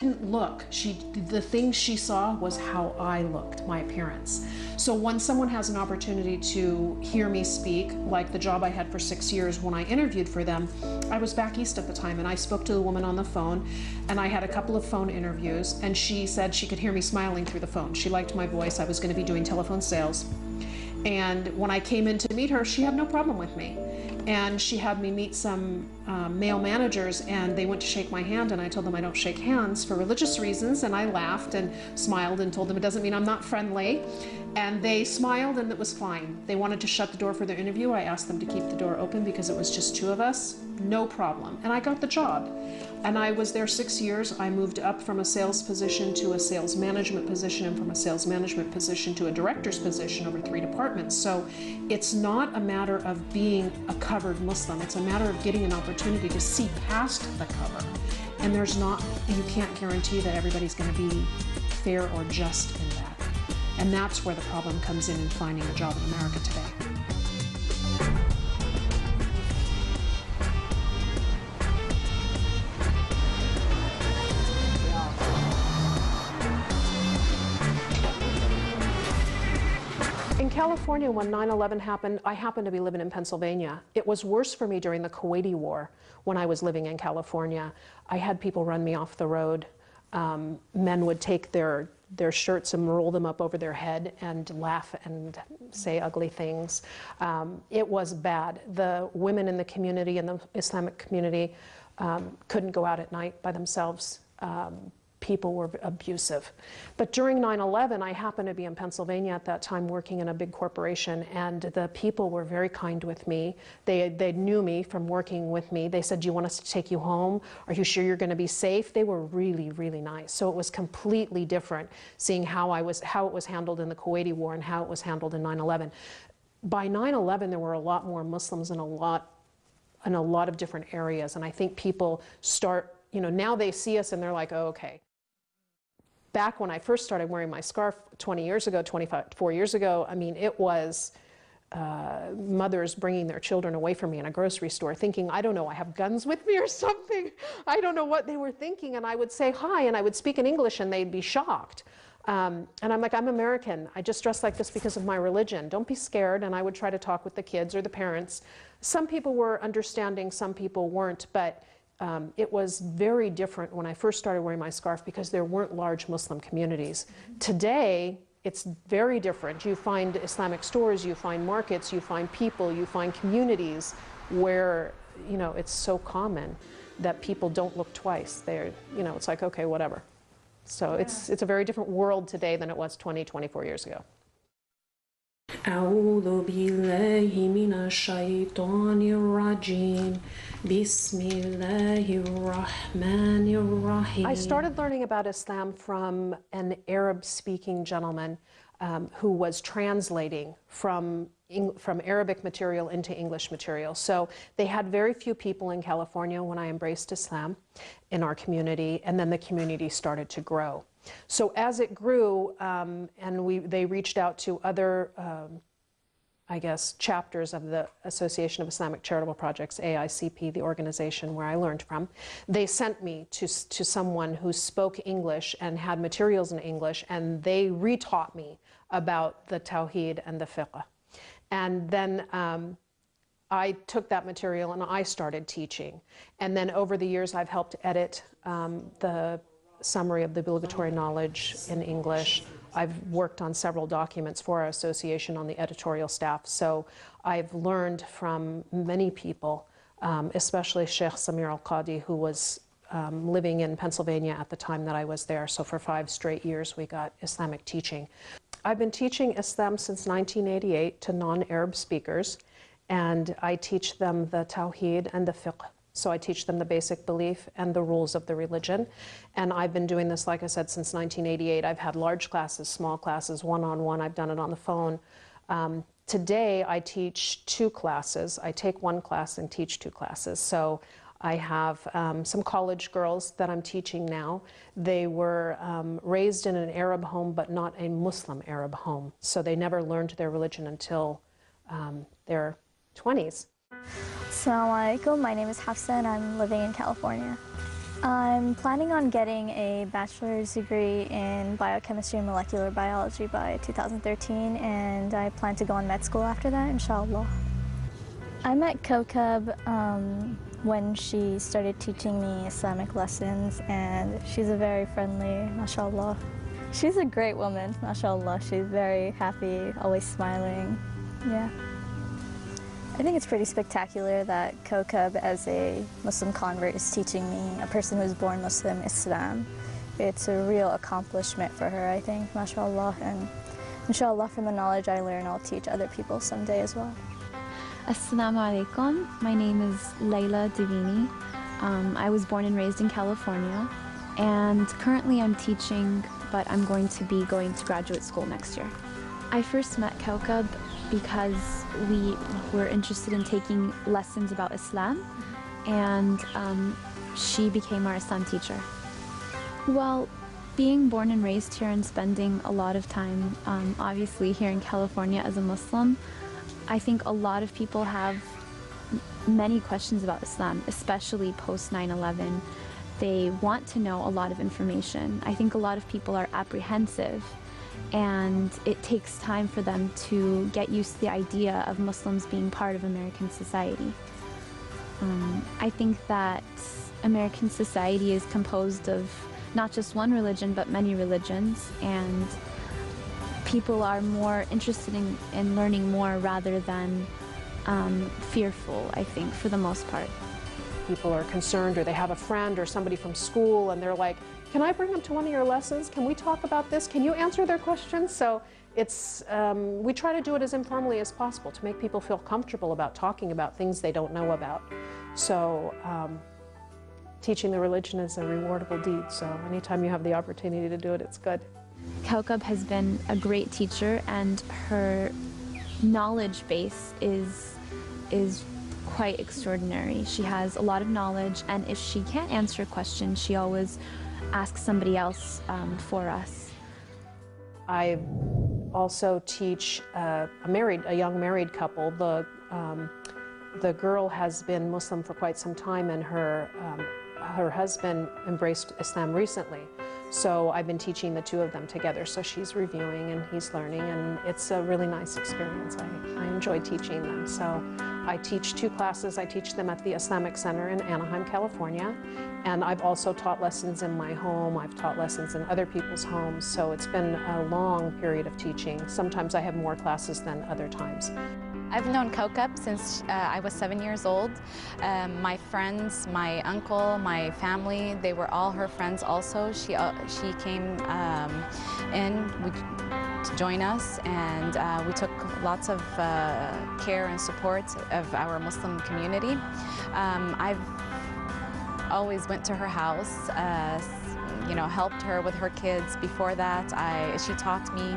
didn't look. The thing she saw was how I looked, my appearance. So when someone has an opportunity to hear me speak, like the job I had for 6 years when I interviewed for them, I was back east at the time, and I spoke to the woman on the phone, and I had a couple of phone interviews, and she said she could hear me smiling through the phone. She liked my voice. I was going to be doing telephone sales. And when I came in to meet her, she had no problem with me. And she had me meet some male managers, and they went to shake my hand, and I told them I don't shake hands for religious reasons, and I laughed and smiled and told them it doesn't mean I'm not friendly. And they smiled, and it was fine. They wanted to shut the door for their interview. I asked them to keep the door open because it was just 2 of us. No problem. And I got the job. And I was there 6 years. I moved up from a sales position to a sales management position, and from a sales management position to a director's position over 3 departments. So it's not a matter of being a covered Muslim. It's a matter of getting an opportunity to see past the cover. And you can't guarantee that everybody's going to be fair or just in that. And that's where the problem comes in finding a job in America today. In California, when 9/11 happened, I happened to be living in Pennsylvania. It was worse for me during the Kuwaiti War when I was living in California. I had people run me off the road. Men would take their shirts and roll them up over their head and laugh and say ugly things. It was bad. The women in the community, in the Islamic community, couldn't go out at night by themselves. People were abusive. But during 9/11, I happened to be in Pennsylvania at that time working in a big corporation, and the people were very kind with me. They knew me from working with me. They said, "Do you want us to take you home? Are you sure you're going to be safe?" They were really, really nice. So it was completely different seeing how it was handled in the Kuwaiti War and how it was handled in 9/11. By 9/11, there were a lot more Muslims in a lot of different areas, and I think people start, now they see us and they're like, "Oh, okay." Back when I first started wearing my scarf 20 years ago, 24 years ago, I mean, it was mothers bringing their children away from me in a grocery store thinking, I don't know, I have guns with me or something. I don't know what they were thinking. And I would say hi, and I would speak in English, and they'd be shocked. And I'm like, I'm American. I just dress like this because of my religion. Don't be scared. And I would try to talk with the kids or the parents. Some people were understanding, some people weren't, but it was very different when I first started wearing my scarf because there weren't large Muslim communities. Today, it's very different. You find Islamic stores, you find markets, you find people, you find communities where, it's so common that people don't look twice. It's like, okay, whatever. So it's a very different world today than it was 24 years ago. أعوذ بالله من الشيطان الرجيم بسم الله الرحمن الرحيم. I started learning about Islam from an Arab-speaking gentleman who was translating from Arabic material into English material. So they had very few people in California when I embraced Islam in our community, and then the community started to grow. So as it grew, and they reached out to other, chapters of the Association of Islamic Charitable Projects, AICP, the organization where I learned from. They sent me to someone who spoke English and had materials in English, and they retaught me about the Tawheed and the Fiqh. And then I took that material and I started teaching. And then over the years, I've helped edit the summary of the obligatory knowledge in English. I've worked on several documents for our association on the editorial staff. So I've learned from many people, especially Sheikh Samir al-Qadi, who was living in Pennsylvania at the time that I was there. So for 5 straight years, we got Islamic teaching. I've been teaching Islam since 1988 to non-Arab speakers, and I teach them the Tawheed and the Fiqh. So I teach them the basic belief and the rules of the religion. And I've been doing this, like I said, since 1988. I've had large classes, small classes, one-on-one. I've done it on the phone. Today, I teach 2 classes. I take 1 class and teach 2 classes. So I have some college girls that I'm teaching now. They were raised in an Arab home, but not a Muslim Arab home. So they never learned their religion until their 20s. Assalamu alaikum, my name is Hudson. I'm living in California. I'm planning on getting a bachelor's degree in biochemistry and molecular biology by 2013, and I plan to go on med school after that, inshallah. I met Kokab when she started teaching me Islamic lessons, and she's a very friendly, mashallah. She's a great woman, mashallah. She's very happy, always smiling, yeah. I think it's pretty spectacular that Kokab, as a Muslim convert, is teaching me, a person who's born Muslim, Islam. It's a real accomplishment for her, I think, mashallah, and inshallah from the knowledge I learn, I'll teach other people someday as well. Assalamu alaikum. My name is Layla Divini. I was born and raised in California, and currently I'm teaching, but I'm going to be going to graduate school next year. I first met Kokab because we were interested in taking lessons about Islam, and she became our Islam teacher. Well, being born and raised here and spending a lot of time, obviously here in California as a Muslim, I think a lot of people have many questions about Islam, especially post 9/11. They want to know a lot of information. I think a lot of people are apprehensive, and it takes time for them to get used to the idea of Muslims being part of American society. I think that American society is composed of not just one religion, but many religions, and people are more interested in learning more rather than fearful, I think, for the most part. People are concerned, or they have a friend or somebody from school, and they're like, can I bring them to one of your lessons? Can we talk about this? Can you answer their questions? So it's, we try to do it as informally as possible to make people feel comfortable about talking about things they don't know about. So teaching the religion is a rewardable deed. So anytime you have the opportunity to do it, it's good. Kokab has been a great teacher, and her knowledge base is quite extraordinary. She has a lot of knowledge, and if she can't answer a question, she always asks somebody else for us. I also teach a young married couple. The girl has been Muslim for quite some time, and her husband embraced Islam recently. So I've been teaching the two of them together. So she's reviewing and he's learning, and it's a really nice experience. I enjoy teaching them. So I teach 2 classes. I teach them at the Islamic Center in Anaheim, California. And I've also taught lessons in my home. I've taught lessons in other people's homes. So it's been a long period of teaching. Sometimes I have more classes than other times. I've known Kokab since I was 7 years old. My friends, my uncle, my family, they were all her friends also. She came in to join us, and we took lots of care and support of our Muslim community. I've always went to her house, you know, helped her with her kids. Before that, she taught me.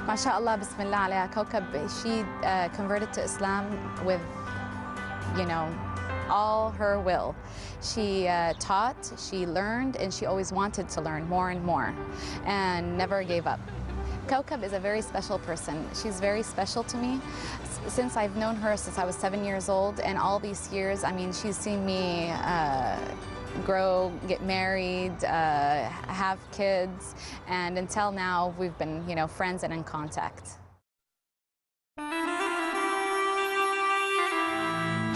MashaAllah, Bismillah alayha, Kokab, she converted to Islam with, you know, all her will. She taught, she learned, and she always wanted to learn more and more, and never gave up. Kokab is a very special person. She's very special to me. Since I've known her since I was 7 years old, and all these years, I mean, she's seen me grow, get married, have kids, and until now we've been, you know, friends and in contact.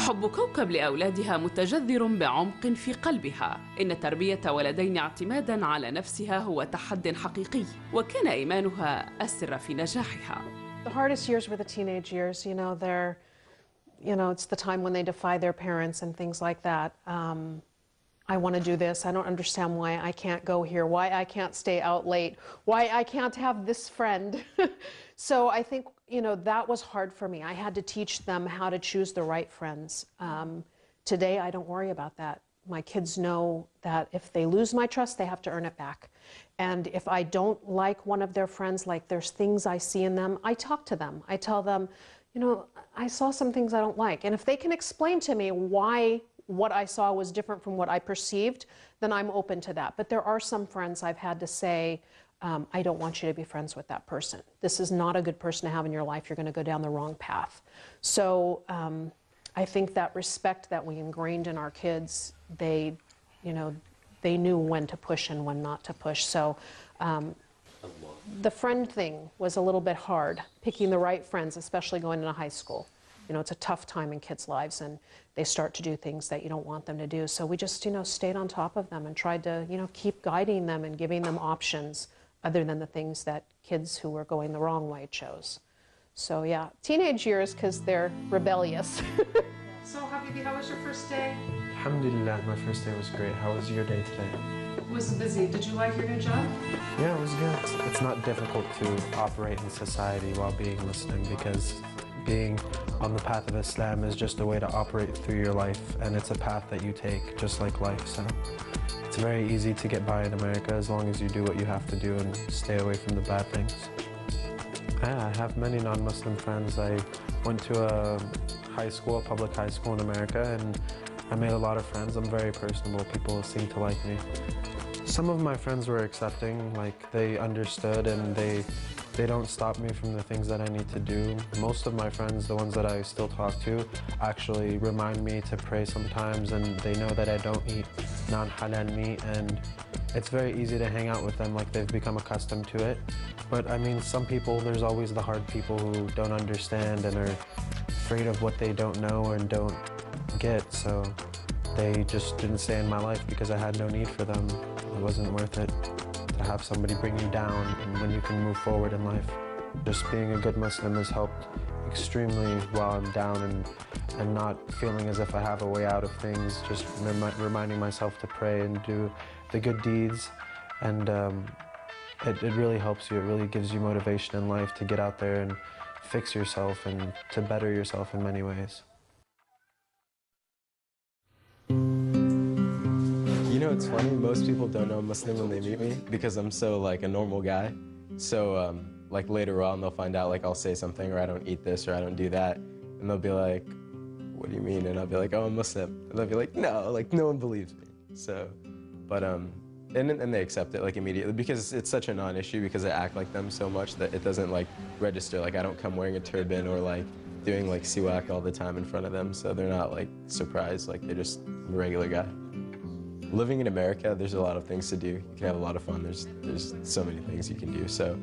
حب كوكب لأولادها متجذر بعمق في قلبها. إن تربية ولدين اعتماداً على نفسها هو تحد حقيقي، وكان إيمانها السر في نجاحها. The hardest years were the teenage years. It's the time when they defy their parents and things like that. I want to do this. I don't understand why I can't go here, why I can't stay out late, why I can't have this friend. So I think, that was hard for me. I had to teach them how to choose the right friends. Today, I don't worry about that. My kids know that if they lose my trust, they have to earn it back. And if I don't like one of their friends, like there's things I see in them, I talk to them. I tell them, I saw some things I don't like. And if they can explain to me why what I saw was different from what I perceived, then I'm open to that. But there are some friends I've had to say, I don't want you to be friends with that person. This is not a good person to have in your life. You're going to go down the wrong path. So I think that respect that we ingrained in our kids, they they knew when to push and when not to push. So the friend thing was a little bit hard, picking the right friends, especially going into high school. You know, it's a tough time in kids' lives, and they start to do things that you don't want them to do. So we just, you know, stayed on top of them and tried to, you know, keep guiding them and giving them options other than the things that kids who were going the wrong way chose. So yeah, teenage years, because they're rebellious. So Habibi, how was your first day? Alhamdulillah, my first day was great. How was your day today? It was busy. Did you like your new job? Yeah, it was good. It's not difficult to operate in society while being Muslim, because being on the path of Islam is just a way to operate through your life, and it's a path that you take just like life. So it's very easy to get by in America as long as you do what you have to do and stay away from the bad things. Yeah, I have many non-Muslim friends. I went to a high school, a public high school in America, and I made a lot of friends. I'm very personable. People seem to like me. Some of my friends were accepting, like they understood, and they don't stop me from the things that I need to do. Most of my friends, the ones that I still talk to, actually remind me to pray sometimes, and they know that I don't eat non-halal meat, and it's very easy to hang out with them, like they've become accustomed to it. But I mean, some people, there's always the hard people who don't understand and are afraid of what they don't know and don't get, so they just didn't stay in my life because I had no need for them. It wasn't worth it to have somebody bring you down when you can move forward in life. Just being a good Muslim has helped extremely while I'm down and not feeling as if I have a way out of things, just reminding myself to pray and do the good deeds, and it really helps you. It really gives you motivation in life to get out there and fix yourself and to better yourself in many ways. You know, it's funny, most people don't know I'm Muslim when they meet me because I'm so, like, a normal guy. So, like, later on, they'll find out, like, I'll say something, or I don't eat this, or I don't do that, and they'll be like, what do you mean? And I'll be like, oh, I'm Muslim. And they'll be like, no, like, no one believes me. So, but, and they accept it, like, immediately, because it's such a non-issue, because I act like them so much that it doesn't, like, register. Like, I don't come wearing a turban or, like, doing, like, siwak all the time in front of them, so they're not, like, surprised. Like, they're just a regular guy. Living in America, there's a lot of things to do. You can have a lot of fun. There's so many things you can do. So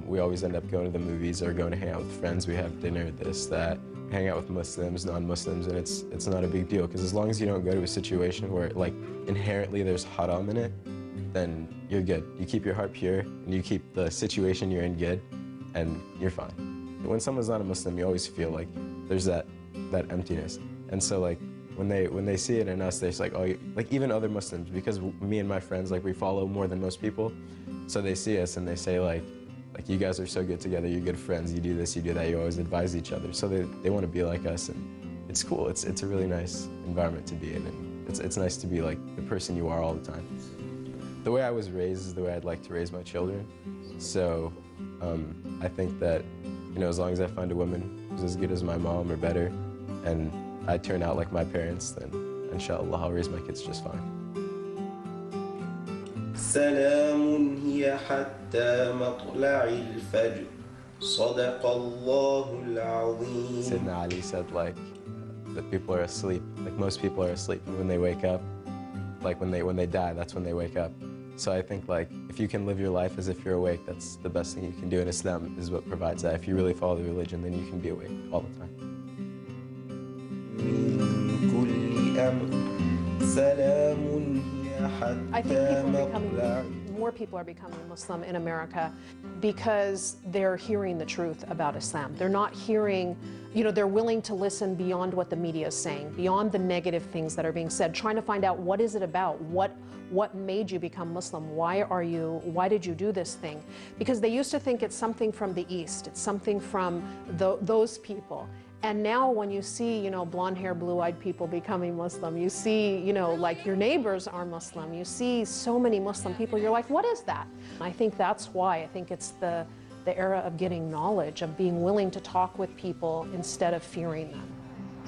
we always end up going to the movies or going to hang out with friends. We have dinner, this, that, hang out with Muslims, non-Muslims, and it's not a big deal, because as long as you don't go to a situation where, like, inherently there's haram in it, then you're good. You keep your heart pure, and you keep the situation you're in good, and you're fine. When someone's not a Muslim, you always feel like there's that emptiness. And so, like, when they see it in us, they're just like, oh, like, even other Muslims, because me and my friends, like, we follow more than most people, so they see us and they say, like you guys are so good together, you're good friends, you do this, you do that, you always advise each other. So they want to be like us, and it's cool. It's a really nice environment to be in, and it's nice to be, like, the person you are all the time. The way I was raised is the way I'd like to raise my children. So I think that, you know, as long as I find a woman who's as good as my mom or better, and I turn out like my parents, then inshallah I'll raise my kids just fine. سلام هي حتى مطلع الفجر صدق الله العظيم. Sayyidina Ali said, like, that people are asleep, like most people are asleep, and when they wake up, like when they die, that's when they wake up. So I think, like, if you can live your life as if you're awake, that's the best thing you can do, and Islam is what provides that. If you really follow the religion, then you can be awake all the time. I think more people are becoming Muslim in America because they're hearing the truth about Islam. They're not hearing, you know, they're willing to listen beyond what the media is saying, beyond the negative things that are being said, trying to find out what is it about, what made you become Muslim, why did you do this thing? Because they used to think it's something from the East, it's something from those people. And now when you see, you know, blonde hair, blue-eyed people becoming Muslim, you see, you know, like your neighbors are Muslim, you see so many Muslim people, you're like, what is that? I think that's why. I think it's the era of getting knowledge, of being willing to talk with people instead of fearing them.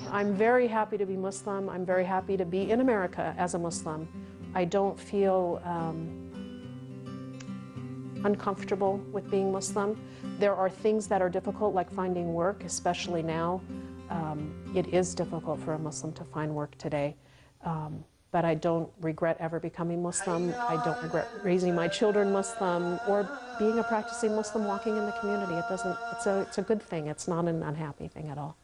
I'm very happy to be Muslim. I'm very happy to be in America as a Muslim. I don't feel uncomfortable with being Muslim. There are things that are difficult, like finding work, especially now. It is difficult for a Muslim to find work today. But but I don't regret ever becoming Muslim. I don't regret raising my children Muslim or being a practicing Muslim walking in the community. It's a good thing. It's not an unhappy thing at all.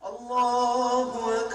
Allahu